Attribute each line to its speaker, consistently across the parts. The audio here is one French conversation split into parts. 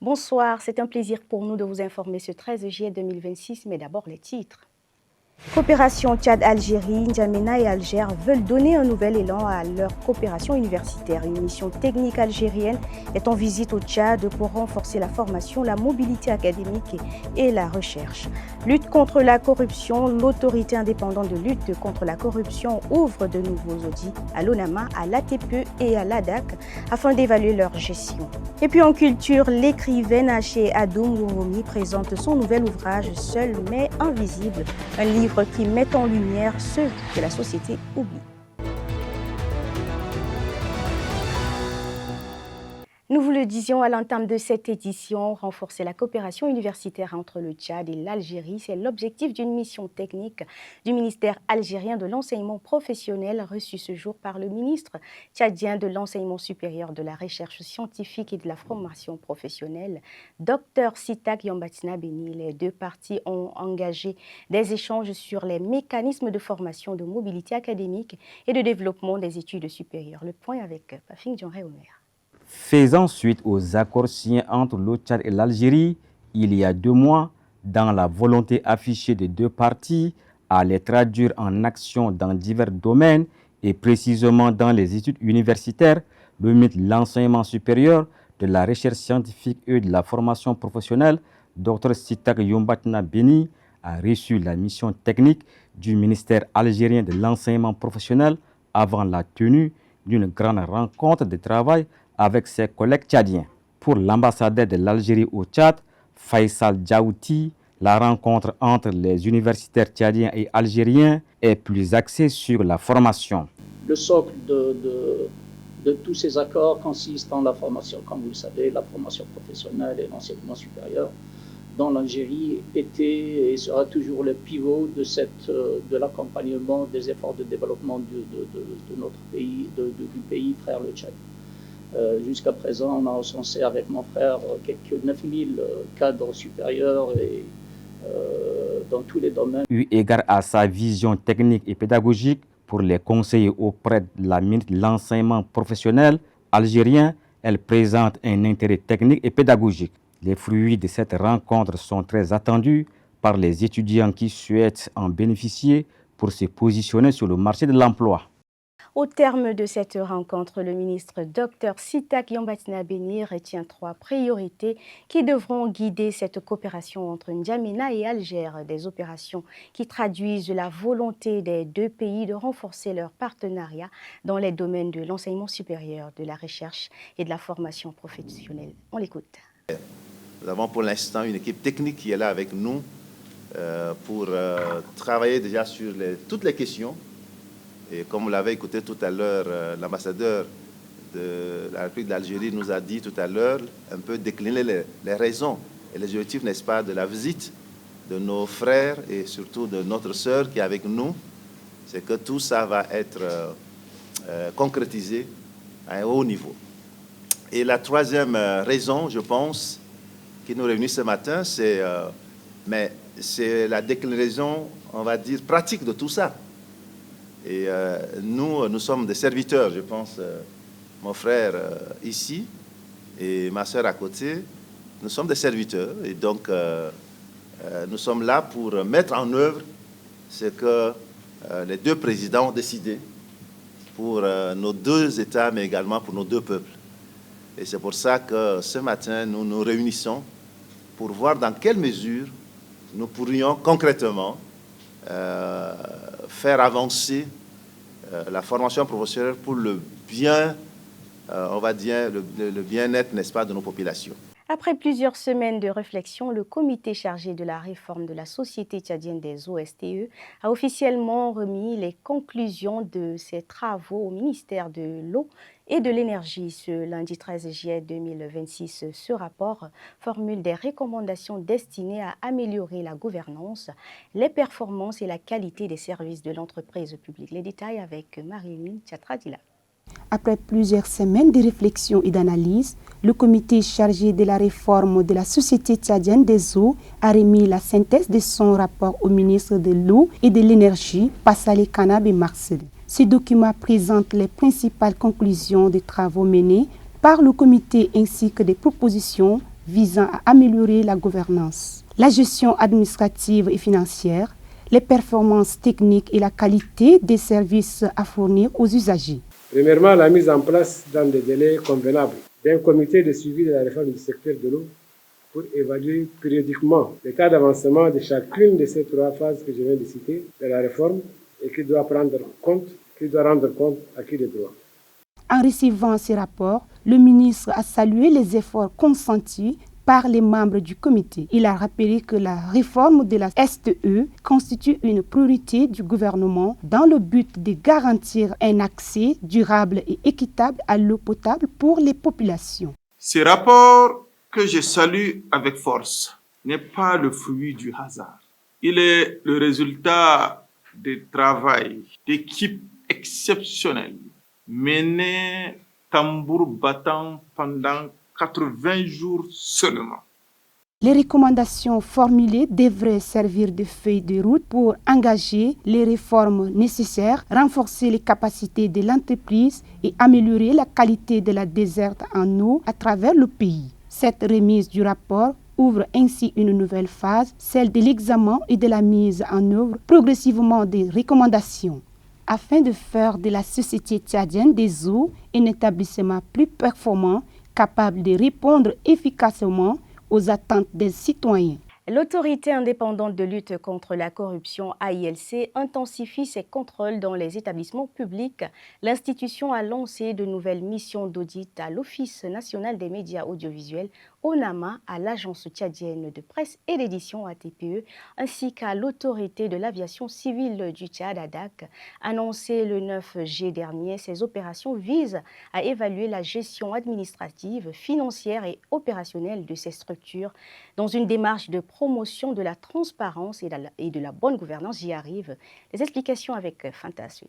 Speaker 1: Bonsoir, c'est un plaisir pour nous de vous informer ce 13 juillet 2026, mais d'abord les titres. Coopération Tchad-Algérie, N'Djamena et Alger veulent donner un nouvel élan à leur coopération universitaire. Une mission technique algérienne est en visite au Tchad pour renforcer la formation, la mobilité académique et la recherche. Lutte contre la corruption, l'autorité indépendante de lutte contre la corruption ouvre de nouveaux audits à l'ONAMA, à l'ATPE et à l'ADAC afin d'évaluer leur gestion. Et puis en culture, l'écrivaine Haché Adoum Ouroumi présente son nouvel ouvrage « Seul mais invisible », un livre qui met en lumière ceux que la société oublie. Nous vous le disions à l'entame de cette édition, renforcer la coopération universitaire entre le Tchad et l'Algérie, c'est l'objectif d'une mission technique du ministère algérien de l'enseignement professionnel reçue ce jour par le ministre tchadien de l'enseignement supérieur, de la recherche scientifique et de la formation professionnelle, Dr Sitak Yambatina Beni. Les deux parties ont engagé des échanges sur les mécanismes de formation, de mobilité académique et de développement des études supérieures. Le point avec Pafing Djonré-Omer.
Speaker 2: Faisant suite aux accords signés entre le Tchad et l'Algérie il y a 2 mois, dans la volonté affichée des deux parties à les traduire en actions dans divers domaines et précisément dans les études universitaires, le ministre de l'enseignement supérieur, de la recherche scientifique et de la formation professionnelle, Dr Sitak Yambatina Beni, a reçu la mission technique du ministère algérien de l'enseignement professionnel avant la tenue d'une grande rencontre de travail avec ses collègues tchadiens. Pour l'ambassadeur de l'Algérie au Tchad, Faisal Djaouti, la rencontre entre les universitaires tchadiens et algériens est plus axée sur la formation.
Speaker 3: Le socle de tous ces accords consiste en la formation, comme vous le savez, la formation professionnelle et l'enseignement supérieur, dont l'Algérie était et sera toujours le pivot de l'accompagnement des efforts de développement de notre pays, du pays frère le Tchad. Jusqu'à présent, on a recensé avec mon frère quelques 9000 cadres supérieurs et, dans tous les domaines.
Speaker 2: Eu égard à sa vision technique et pédagogique pour les conseiller auprès de la ministre de l'enseignement professionnel algérien, elle présente un intérêt technique et pédagogique. Les fruits de cette rencontre sont très attendus par les étudiants qui souhaitent en bénéficier pour se positionner sur le marché de l'emploi.
Speaker 1: Au terme de cette rencontre, le ministre Dr Sitak Yambatina Beni retient 3 priorités qui devront guider cette coopération entre N'Djamena et Alger, des opérations qui traduisent la volonté des deux pays de renforcer leur partenariat dans les domaines de l'enseignement supérieur, de la recherche et de la formation professionnelle. On l'écoute.
Speaker 4: Nous avons pour l'instant une équipe technique qui est là avec nous pour travailler déjà sur toutes les questions. Et comme vous l'avez écouté tout à l'heure, l'ambassadeur de la République d'Algérie nous a dit tout à l'heure, un peu décliner les raisons et les objectifs, n'est-ce pas, de la visite de nos frères et surtout de notre sœur qui est avec nous. C'est que tout ça va être concrétisé à un haut niveau. Et la troisième raison, je pense, qui nous réunit ce matin, c'est la déclinaison, on va dire, pratique de tout ça. Et nous sommes des serviteurs, je pense, mon frère ici et ma soeur à côté, nous sommes des serviteurs. Et donc, nous sommes là pour mettre en œuvre ce que les deux présidents ont décidé pour nos deux États, mais également pour nos deux peuples. Et c'est pour ça que ce matin, nous nous réunissons pour voir dans quelle mesure nous pourrions concrètement faire avancer la formation professionnelle pour le bien, on va dire, le bien-être, n'est-ce pas, de nos populations.
Speaker 1: Après plusieurs semaines de réflexion, le comité chargé de la réforme de la Société tchadienne des OSTE a officiellement remis les conclusions de ses travaux au ministère de l'Eau et de l'Énergie. Ce lundi 13 juillet 2026, ce rapport formule des recommandations destinées à améliorer la gouvernance, les performances et la qualité des services de l'entreprise publique. Les détails avec Marilyn Tchatradila.
Speaker 5: Après plusieurs semaines de réflexion et d'analyse, le comité chargé de la réforme de la Société tchadienne des eaux a remis la synthèse de son rapport au ministre de l'Eau et de l'Énergie, Passalé Kanab et Marcel. Ce document présente les principales conclusions des travaux menés par le comité ainsi que des propositions visant à améliorer la gouvernance, la gestion administrative et financière, les performances techniques et la qualité des services à fournir aux usagers.
Speaker 6: Premièrement, la mise en place dans des délais convenables d'un comité de suivi de la réforme du secteur de l'eau pour évaluer périodiquement l'état d'avancement de chacune de ces 3 phases que je viens de citer de la réforme et qui doit rendre compte à qui des droits.
Speaker 5: En recevant ces rapports, le ministre a salué les efforts consentis par les membres du comité. Il a rappelé que la réforme de la STE constitue une priorité du gouvernement dans le but de garantir un accès durable et équitable à l'eau potable pour les populations.
Speaker 7: Ce rapport que je salue avec force n'est pas le fruit du hasard. Il est le résultat du travail d'équipe exceptionnelle menée tambour battant pendant 80 jours seulement.
Speaker 5: Les recommandations formulées devraient servir de feuille de route pour engager les réformes nécessaires, renforcer les capacités de l'entreprise et améliorer la qualité de la desserte en eau à travers le pays. Cette remise du rapport ouvre ainsi une nouvelle phase, celle de l'examen et de la mise en œuvre progressivement des recommandations, afin de faire de la Société tchadienne des eaux un établissement plus performant, capable de répondre efficacement aux attentes des citoyens.
Speaker 1: L'autorité indépendante de lutte contre la corruption, AILC, intensifie ses contrôles dans les établissements publics. L'institution a lancé de nouvelles missions d'audit à l'Office national des médias audiovisuels, ONAMA, à l'Agence tchadienne de presse et d'édition ATPE, ainsi qu'à l'autorité de l'aviation civile du Tchad, ADAC. Annoncé le 9 juillet dernier, ces opérations visent à évaluer la gestion administrative, financière et opérationnelle de ces structures dans une démarche de promotion de la transparence et de la bonne gouvernance. J'y arrive. Les explications avec Fantasui.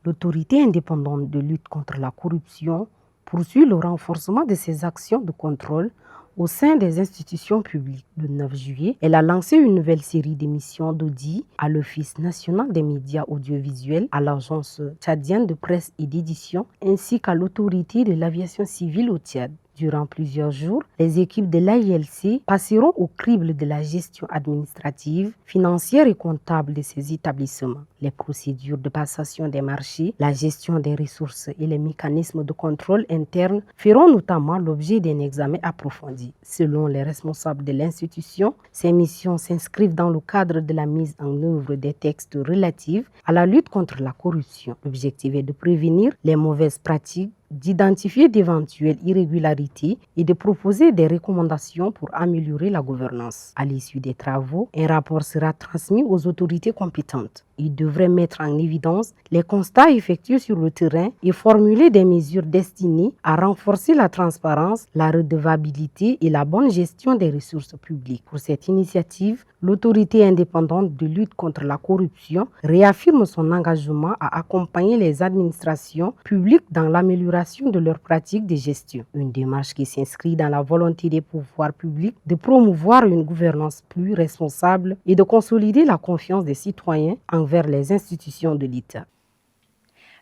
Speaker 8: L'autorité indépendante de lutte contre la corruption poursuit le renforcement de ses actions de contrôle au sein des institutions publiques. Le 9 juillet, elle a lancé une nouvelle série d'émissions d'audit à l'Office national des médias audiovisuels, à l'Agence tchadienne de presse et d'édition, ainsi qu'à l'autorité de l'aviation civile au Tchad. Durant plusieurs jours, les équipes de l'AILC passeront au crible de la gestion administrative, financière et comptable de ces établissements. Les procédures de passation des marchés, la gestion des ressources et les mécanismes de contrôle interne feront notamment l'objet d'un examen approfondi. Selon les responsables de l'institution, ces missions s'inscrivent dans le cadre de la mise en œuvre des textes relatifs à la lutte contre la corruption. L'objectif est de prévenir les mauvaises pratiques, d'identifier d'éventuelles irrégularités et de proposer des recommandations pour améliorer la gouvernance. À l'issue des travaux, un rapport sera transmis aux autorités compétentes. Il devrait mettre en évidence les constats effectués sur le terrain et formuler des mesures destinées à renforcer la transparence, la redevabilité et la bonne gestion des ressources publiques. Pour cette initiative, l'autorité indépendante de lutte contre la corruption réaffirme son engagement à accompagner les administrations publiques dans l'amélioration de leurs pratiques de gestion. Une démarche qui s'inscrit dans la volonté des pouvoirs publics de promouvoir une gouvernance plus responsable et de consolider la confiance des citoyens envers les institutions de l'État.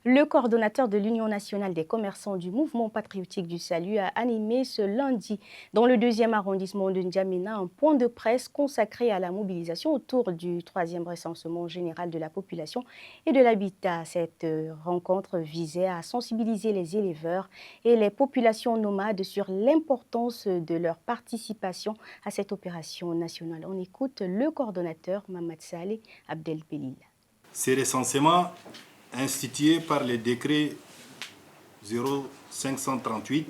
Speaker 1: Le coordonnateur de l'Union nationale des commerçants du mouvement patriotique du salut a animé ce lundi dans le 2e arrondissement de N'Djamena un point de presse consacré à la mobilisation autour du 3e recensement général de la population et de l'habitat. Cette rencontre visait à sensibiliser les éleveurs et les populations nomades sur l'importance de leur participation à cette opération nationale. On écoute le coordonnateur Mamad Saleh Abdelbelil.
Speaker 9: Ces recensements institué par le décret 0538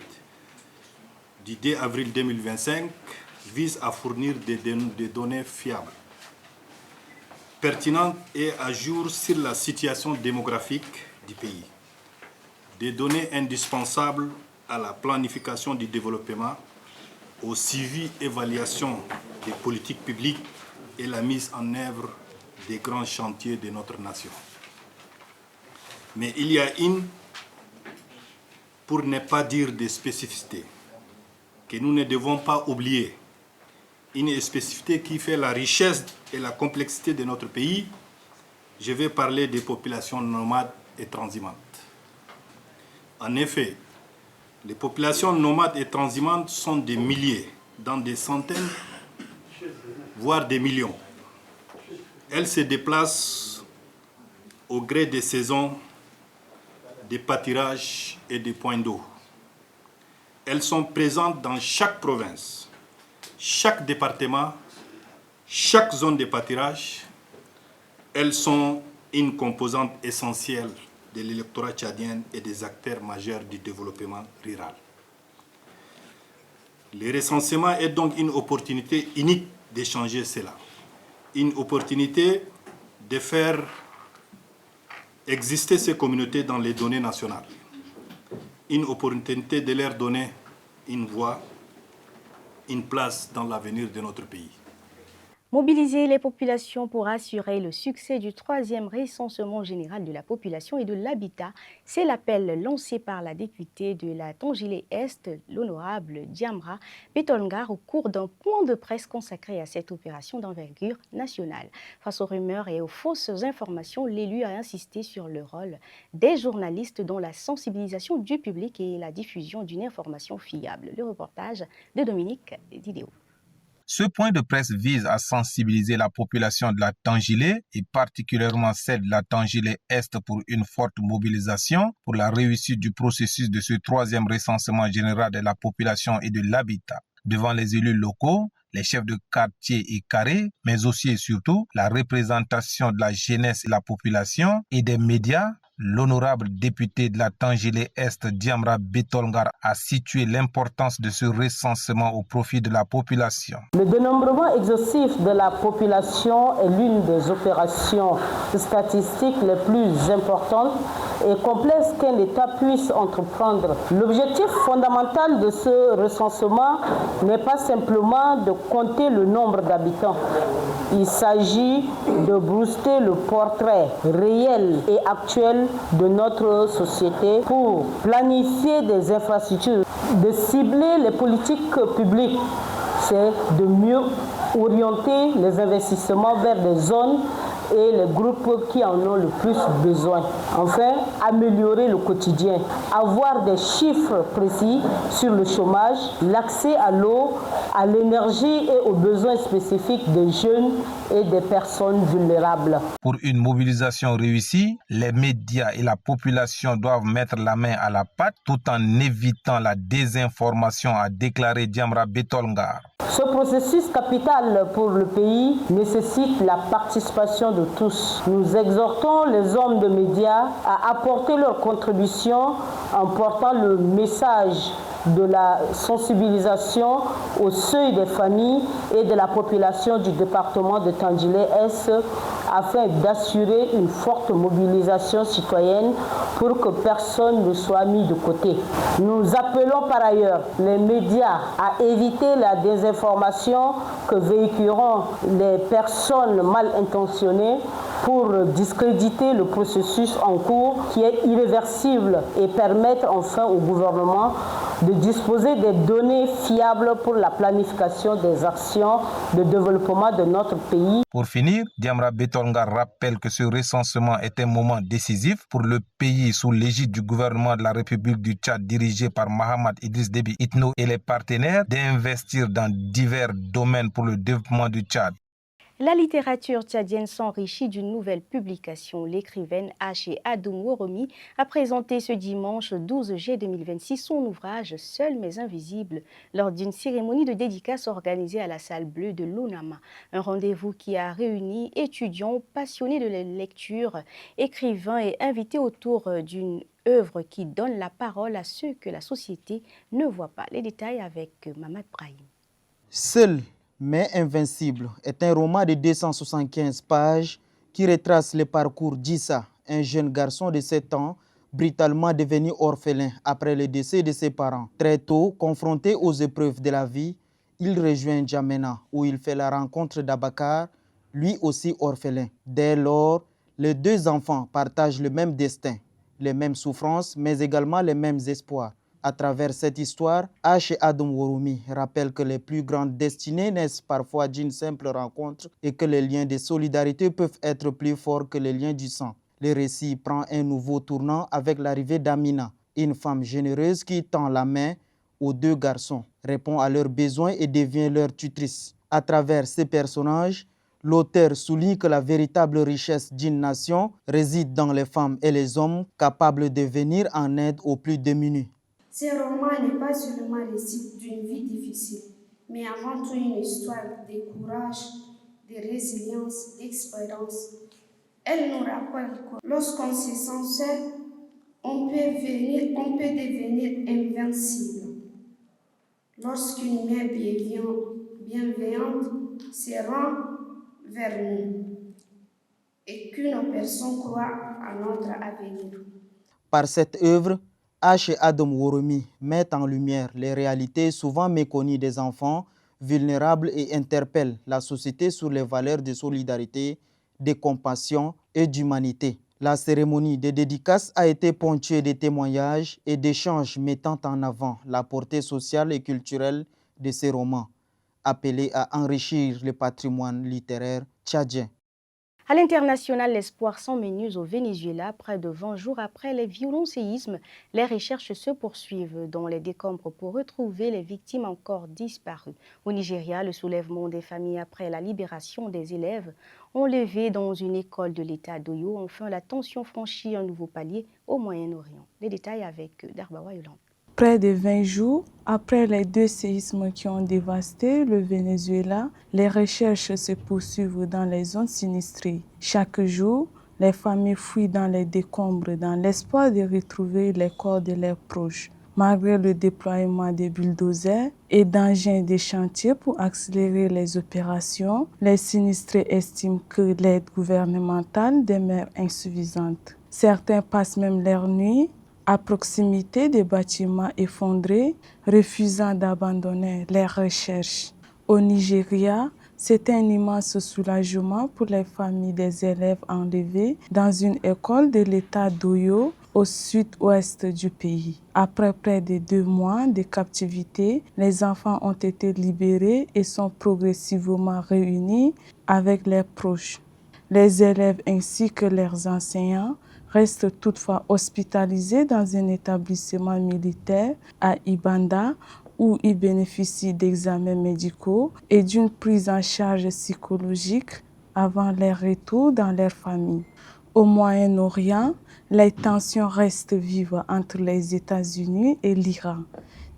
Speaker 9: du 2 avril 2025 vise à fournir des données fiables, pertinentes et à jour sur la situation démographique du pays, des données indispensables à la planification du développement, au suivi et évaluation des politiques publiques et la mise en œuvre des grands chantiers de notre nation. Mais il y a pour ne pas dire des spécificités, que nous ne devons pas oublier. Une spécificité qui fait la richesse et la complexité de notre pays. Je vais parler des populations nomades et transimantes. En effet, les populations nomades et transimantes sont des milliers dans des centaines, voire des millions. Elles se déplacent au gré des saisons, des pâturages et des points d'eau. Elles sont présentes dans chaque province, chaque département, chaque zone de pâturage. Elles sont une composante essentielle de l'électorat tchadien et des acteurs majeurs du développement rural. Le recensement est donc une opportunité unique d'échanger cela, une opportunité de faire exister ces communautés dans les données nationales, une opportunité de leur donner une voix, une place dans l'avenir de notre pays.
Speaker 1: Mobiliser les populations pour assurer le succès du 3e recensement général de la population et de l'habitat, c'est l'appel lancé par la députée de la Tangilé-Est, l'honorable Diamra Betolngar, au cours d'un point de presse consacré à cette opération d'envergure nationale. Face aux rumeurs et aux fausses informations, l'élu a insisté sur le rôle des journalistes dans la sensibilisation du public et la diffusion d'une information fiable. Le reportage de Dominique Didéo.
Speaker 10: Ce point de presse vise à sensibiliser la population de la Tangilé et particulièrement celle de la Tangilé-Est pour une forte mobilisation pour la réussite du processus de ce 3e recensement général de la population et de l'habitat. Devant les élus locaux, les chefs de quartier et carré, mais aussi et surtout la représentation de la jeunesse et la population et des médias, l'honorable député de la Tangilé-Est, Diamra Betolngar, a situé l'importance de ce recensement au profit de la population.
Speaker 11: Le dénombrement exhaustif de la population est l'une des opérations statistiques les plus importantes et complexes qu'un État puisse entreprendre. L'objectif fondamental de ce recensement n'est pas simplement de compter le nombre d'habitants. Il s'agit de booster le portrait réel et actuel de notre société pour planifier des infrastructures, de cibler les politiques publiques, c'est de mieux orienter les investissements vers des zones et les groupes qui en ont le plus besoin. Enfin, améliorer le quotidien, avoir des chiffres précis sur le chômage, l'accès à l'eau, à l'énergie et aux besoins spécifiques des jeunes et des personnes vulnérables.
Speaker 10: Pour une mobilisation réussie, les médias et la population doivent mettre la main à la pâte tout en évitant la désinformation, a déclaré Diamra Betolngar.
Speaker 11: Ce processus capital pour le pays nécessite la participation de tous. Nous exhortons les hommes de médias à apporter leur contribution en portant le message de la sensibilisation au seuil des familles et de la population du département de Tangilé-Est afin d'assurer une forte mobilisation citoyenne pour que personne ne soit mis de côté. Nous appelons par ailleurs les médias à éviter la désinformation que véhiculeront les personnes mal intentionnées pour discréditer le processus en cours qui est irréversible et permettre enfin au gouvernement de disposer des données fiables pour la planification des actions de développement de notre pays.
Speaker 10: Pour finir, Diamra Betolngar rappelle que ce recensement est un moment décisif pour le pays sous l'égide du gouvernement de la République du Tchad dirigé par Mahamat Idriss Déby Itno et les partenaires d'investir dans divers domaines pour le développement du Tchad.
Speaker 1: La littérature tchadienne s'enrichit d'une nouvelle publication. L'écrivaine Haché Adoum Woromi a présenté ce dimanche 12 juillet 2026 son ouvrage « Seul mais invisible » lors d'une cérémonie de dédicace organisée à la salle bleue de l'ONAMA. Un rendez-vous qui a réuni étudiants passionnés de la lecture, écrivains et invités autour d'une œuvre qui donne la parole à ceux que la société ne voit pas. Les détails avec Mamad Brahim.
Speaker 12: Seul mais invincible est un roman de 275 pages qui retrace le parcours d'Issa, un jeune garçon de 7 ans, brutalement devenu orphelin après le décès de ses parents. Très tôt, confronté aux épreuves de la vie, il rejoint N'Djamena, où il fait la rencontre d'Abakar, lui aussi orphelin. Dès lors, les deux enfants partagent le même destin, les mêmes souffrances, mais également les mêmes espoirs. À travers cette histoire, Haché Adoum Woromi rappelle que les plus grandes destinées naissent parfois d'une simple rencontre et que les liens de solidarité peuvent être plus forts que les liens du sang. Le récit prend un nouveau tournant avec l'arrivée d'Amina, une femme généreuse qui tend la main aux deux garçons. répond à leurs besoins et devient leur tutrice. À travers ces personnages, l'auteur souligne que la véritable richesse d'une nation réside dans les femmes et les hommes capables de venir en aide aux plus démunis.
Speaker 13: Ce roman n'est pas seulement le récit d'une vie difficile, mais avant tout une histoire de courage, de résilience, d'expérience. Elle nous rappelle que lorsqu'on se sent seul, on peut devenir invincible. Lorsqu'une main bienveillante se rend vers nous et qu'une personne croit à notre avenir.
Speaker 12: Par cette œuvre, H. et Adam Woromi mettent en lumière les réalités souvent méconnues des enfants vulnérables et interpellent la société sur les valeurs de solidarité, de compassion et d'humanité. La cérémonie de dédicace a été ponctuée de témoignages et d'échanges mettant en avant la portée sociale et culturelle de ces romans, appelés à enrichir le patrimoine littéraire tchadien.
Speaker 1: À l'international, l'espoir s'emmenuse au Venezuela. Près de 20 jours après les violents séismes, les recherches se poursuivent dans les décombres pour retrouver les victimes encore disparues. Au Nigeria, le soulèvement des familles après la libération des élèves enlevés dans une école de l'État d'Oyo. Enfin, la tension franchit un nouveau palier au Moyen-Orient. Les détails avec Darbawa Yolande.
Speaker 14: Près de 20 jours après les 2 séismes qui ont dévasté le Venezuela, les recherches se poursuivent dans les zones sinistrées. Chaque jour, les familles fuient dans les décombres dans l'espoir de retrouver les corps de leurs proches. Malgré le déploiement des bulldozers et d'engins de chantier pour accélérer les opérations, les sinistrés estiment que l'aide gouvernementale demeure insuffisante. Certains passent même leur nuit à proximité des bâtiments effondrés, refusant d'abandonner les recherches. Au Nigeria, c'est un immense soulagement pour les familles des élèves enlevés dans une école de l'État d'Oyo au sud-ouest du pays. Après près de 2 mois de captivité, les enfants ont été libérés et sont progressivement réunis avec leurs proches. Les élèves ainsi que leurs enseignants restent toutefois hospitalisés dans un établissement militaire à Ibanda où ils bénéficient d'examens médicaux et d'une prise en charge psychologique avant leur retour dans leur famille. Au Moyen-Orient, les tensions restent vives entre les États-Unis et l'Iran.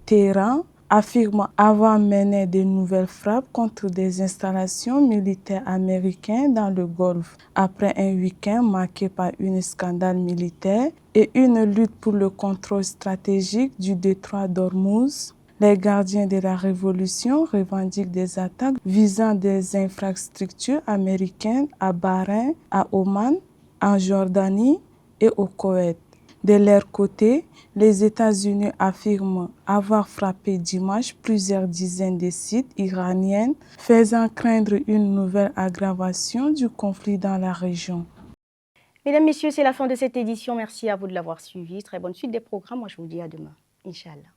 Speaker 14: Téhéran affirme avoir mené de nouvelles frappes contre des installations militaires américaines dans le Golfe, après un week-end marqué par un scandale militaire et une lutte pour le contrôle stratégique du détroit d'Ormuz. Les gardiens de la révolution revendiquent des attaques visant des infrastructures américaines à Bahreïn, à Oman, en Jordanie et au Koweït. De leur côté, les États-Unis affirment avoir frappé dimanche plusieurs dizaines de sites iraniens, faisant craindre une nouvelle aggravation du conflit dans la région.
Speaker 1: Mesdames, Messieurs, c'est la fin de cette édition. Merci à vous de l'avoir suivi. Très bonne suite des programmes. Moi, je vous dis à demain. Inch'Allah.